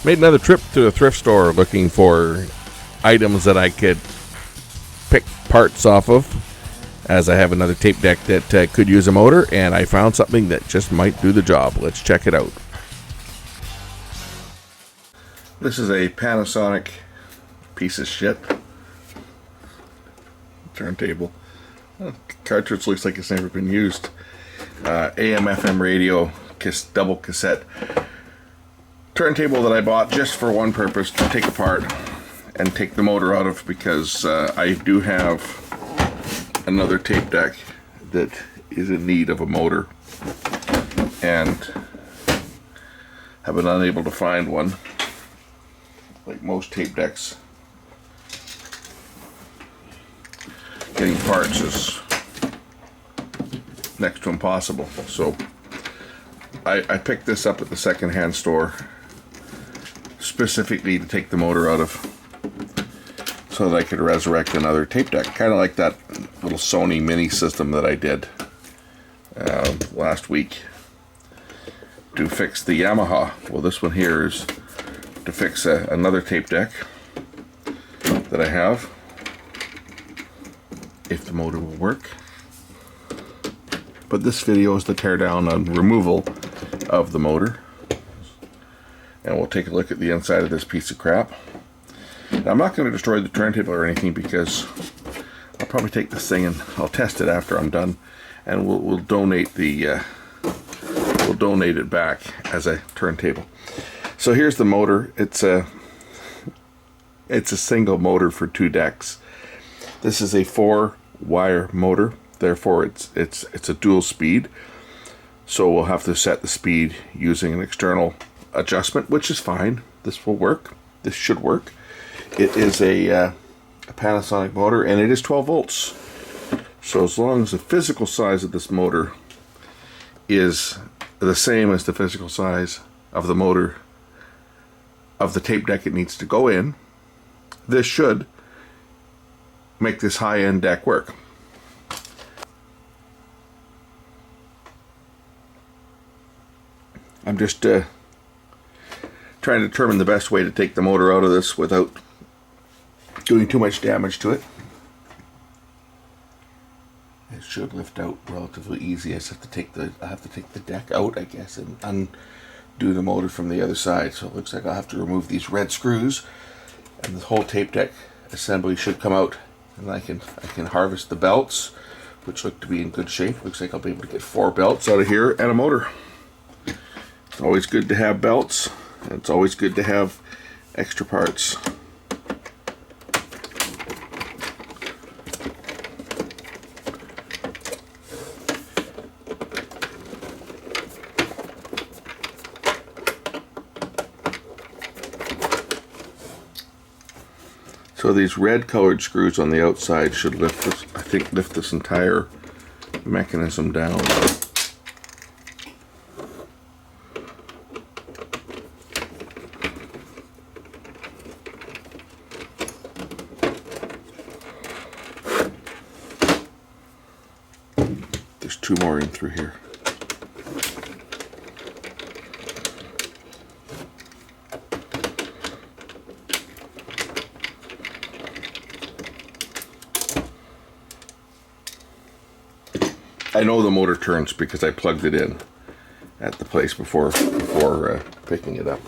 Made another trip to a thrift store looking for items that I could pick parts off of, as I have another tape deck that could use a motor, and I found something that just might do the job. Let's check it out. This is a Panasonic piece of shit turntable. Cartridge looks like it's never been used. AM FM radio double cassette turntable that I bought just for one purpose, to take apart and take the motor out of, because I do have another tape deck that is in need of a motor and have been unable to find one. Like most tape decks, getting parts is next to impossible. So I picked this up at the secondhand store specifically to take the motor out of, so that I could resurrect another tape deck, kind of like that little Sony mini system that I did last week to fix the Yamaha. Well, this one here is to fix another tape deck that I have, if the motor will work. But this video is the tear down and removal of the motor, and we'll take a look at the inside of this piece of crap. Now, I'm not going to destroy the turntable or anything, because I'll probably take this thing and I'll test it after I'm done, and we'll donate the we'll donate it back as a turntable. So here's the motor. It's a single motor for 2 decks. This is a 4-wire motor, therefore it's a dual speed. So we'll have to set the speed using an external adjustment, which is fine. This will work. This should work. It is a Panasonic motor, and it is 12 volts. So as long as the physical size of this motor is the same as the physical size of the motor of the tape deck it needs to go in, this should make this high-end deck work. I'm just trying to determine the best way to take the motor out of this without doing too much damage to it. It should lift out relatively easy. I have to take the deck out, I guess, and undo the motor from the other side. So it looks like I'll have to remove these red screws, and the whole tape deck assembly should come out, and I can harvest the belts, which look to be in good shape. Looks like I'll be able to get 4 belts out of here and a motor. It's always good to have belts, and it's always good to have extra parts. So these red colored screws on the outside should lift this, I think, lift this entire mechanism down. There's 2 more in through here. I know the motor turns because I plugged it in at the place before picking it up.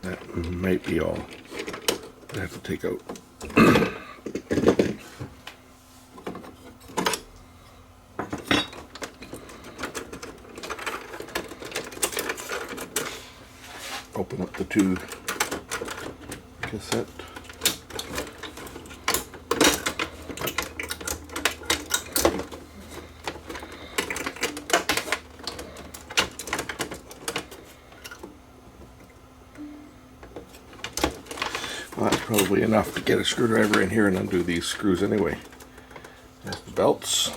That might be all I have to take out. Open up the 2 cassette. Well, that's probably enough to get a screwdriver in here and undo these screws anyway. There's the belts.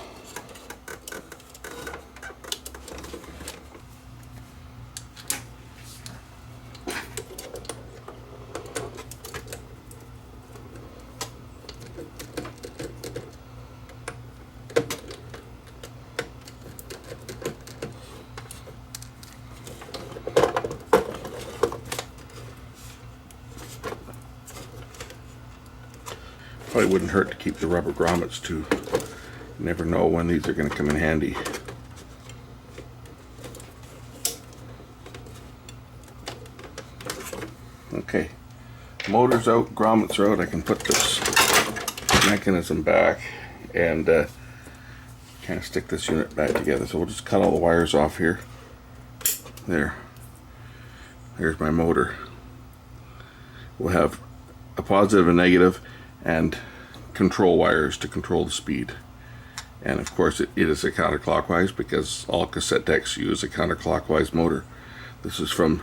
Probably wouldn't hurt to keep the rubber grommets too. You never know when these are going to come in handy. Okay, motor's out, grommets are out. I can put this mechanism back and kind of stick this unit back together. So we'll just cut all the wires off here. There's my motor. We'll have a positive and negative and control wires to control the speed. And of course it is a counterclockwise because all cassette decks use a counterclockwise motor. This is from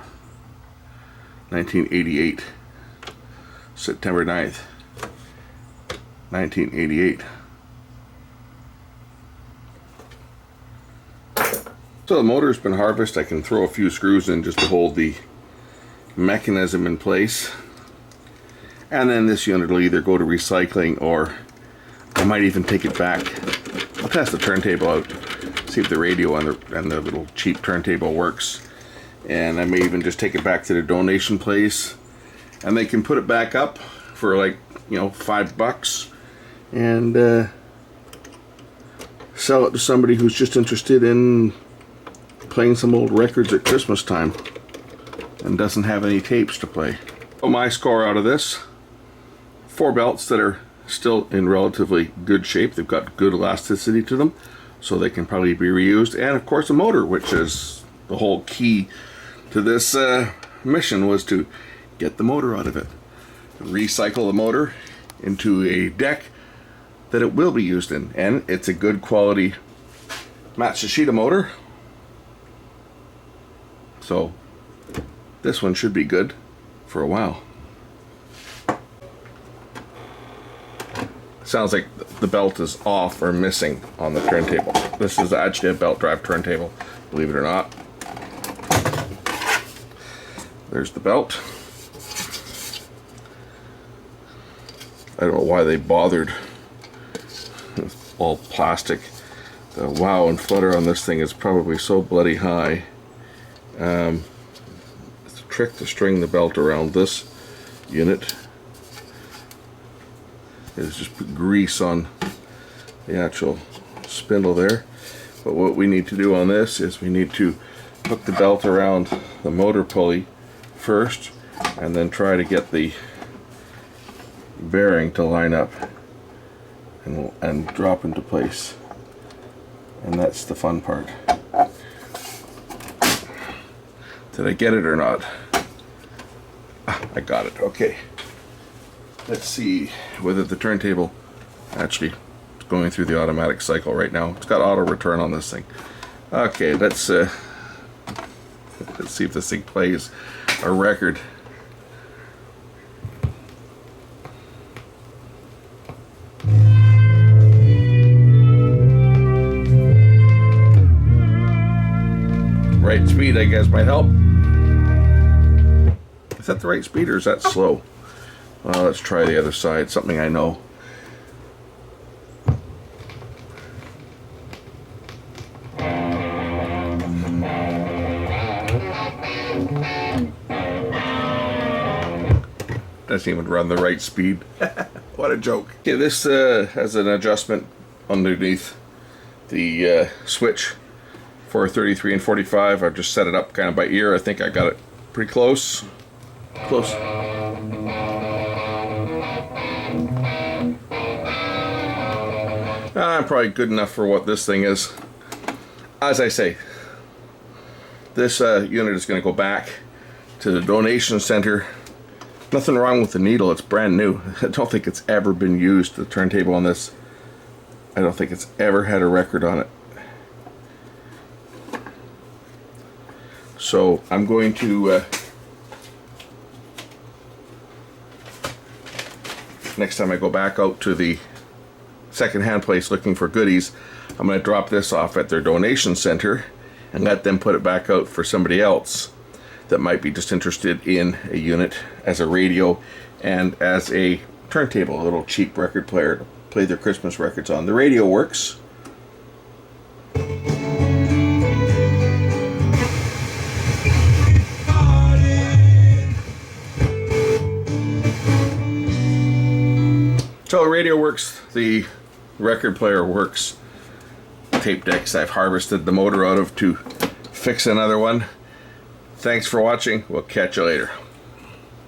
1988, September 9th, 1988. So the motor's been harvested. I can throw a few screws in just to hold the mechanism in place. And then this unit will either go to recycling, or I might even take it back. I'll test the turntable out, see if the radio and the little cheap turntable works. And I may even just take it back to the donation place, and they can put it back up for like, you know, $5 and sell it to somebody who's just interested in playing some old records at Christmas time and doesn't have any tapes to play. So my score out of this: 4 belts that are still in relatively good shape. They've got good elasticity to them, so they can probably be reused. And of course a motor, which is the whole key to this mission, was to get the motor out of it. Recycle the motor into a deck that it will be used in. And it's a good quality Matsushita motor. So this one should be good for a while. Sounds like the belt is off or missing on the turntable. This is actually a belt drive turntable, believe it or not. There's the belt. I don't know why they bothered. It's all plastic. The wow and flutter on this thing is probably so bloody high. It's a trick to string the belt around this unit. Is just put grease on the actual spindle there. But what we need to do on this is we need to hook the belt around the motor pulley first, and then try to get the bearing to line up and drop into place. And that's the fun part. Did I get it or not? I got it. Okay. Let's see whether the turntable actually is going through the automatic cycle right now. It's got auto return on this thing. Okay, let's see if this thing plays a record. Right speed, I guess, might help. Is that the right speed or is that slow? Well, let's try the other side, something I know. Doesn't even run the right speed. What a joke. Okay, this has an adjustment underneath the switch for 33 and 45. I've just set it up kind of by ear. I think I got it pretty close. Close. Probably good enough for what this thing is. As I say, this unit is going to go back to the donation center. Nothing wrong with the needle, it's brand new. I don't think it's ever been used, the turntable on this. I don't think it's ever had a record on it. So I'm going to next time I go back out to the second-hand place looking for goodies, I'm going to drop this off at their donation center and let them put it back out for somebody else that might be just interested in a unit as a radio and as a turntable, a little cheap record player to play their Christmas records on. The radio works. So the radio works, the record player works. Tape decks I've harvested the motor out of to fix another one. Thanks for watching. We'll catch you later.